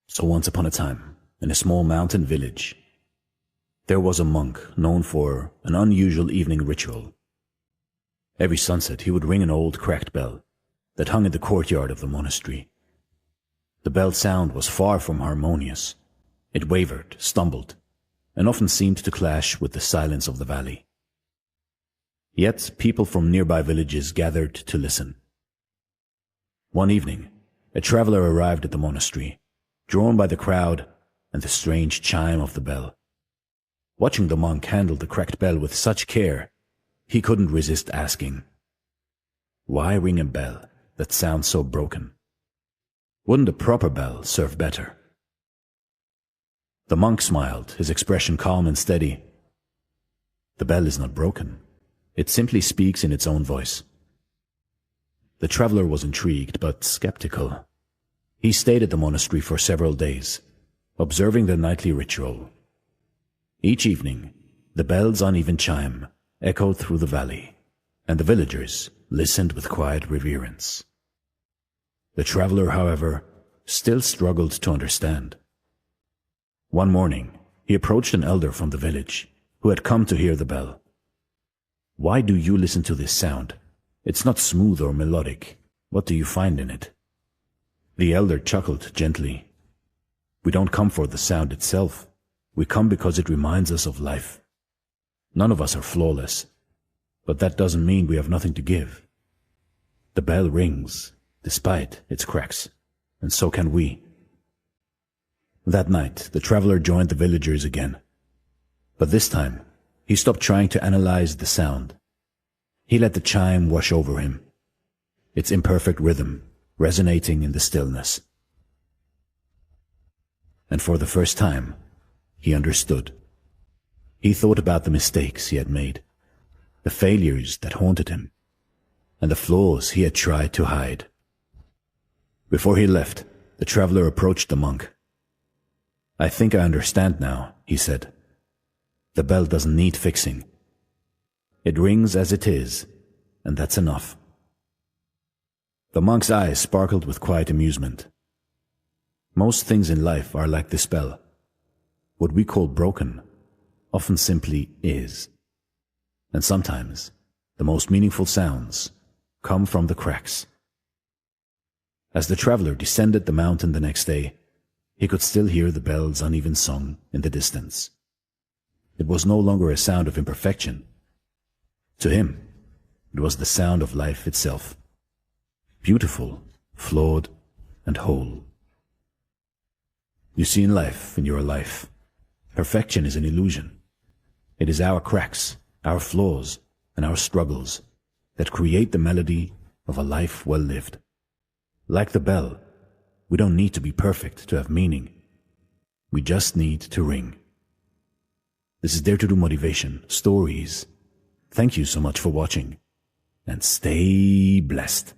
So once upon a time, in a small mountain village, there was a monk known for an unusual evening ritual. Every sunset he would ring an old cracked bell that hung in the courtyard of the monastery. The bell's sound was far from harmonious. It wavered, stumbled, and often seemed to clash with the silence of the valley. Yet people from nearby villages gathered to listen. One evening, a traveler arrived at the monastery, drawn by the crowd and the strange chime of the bell. Watching the monk handle the cracked bell with such care, he couldn't resist asking, "Why ring a bell that sounds so broken? Wouldn't a proper bell serve better?" The monk smiled, his expression calm and steady. "The bell is not broken. It simply speaks in its own voice." The traveler was intrigued but skeptical. He stayed at the monastery for several days, observing the nightly ritual. Each evening, the bell's uneven chime echoed through the valley, and the villagers listened with quiet reverence. The traveler, however, still struggled to understand. One morning, he approached an elder from the village who had come to hear the bell. "Why do you listen to this sound? It's not smooth or melodic. What do you find in it?" The elder chuckled gently. "We don't come for the sound itself. We come because it reminds us of life. None of us are flawless, but that doesn't mean we have nothing to give. The bell rings, despite its cracks, and so can we." That night, the traveler joined the villagers again. But this time, he stopped trying to analyze the sound. He let the chime wash over him, its imperfect rhythm resonating in the stillness. And for the first time, he understood. He thought about the mistakes he had made, the failures that haunted him, and the flaws he had tried to hide. Before he left, the traveler approached the monk. "I think I understand now," he said. "The bell doesn't need fixing. It rings as it is, and that's enough." The monk's eyes sparkled with quiet amusement. Most things in life are like this bell. What we call broken often simply is. And sometimes the most meaningful sounds come from the cracks. As the traveler descended the mountain the next day, he could still hear the bell's uneven song in the distance. It was no longer a sound of imperfection. To him, it was the sound of life itself. Beautiful, flawed, and whole. You see, in life, in your life, perfection is an illusion. It is our cracks, our flaws, and our struggles that create the melody of a life well lived. Like the bell, we don't need to be perfect to have meaning. We just need to ring. This is Dare to Do Motivation Stories. Thank you so much for watching, and stay blessed.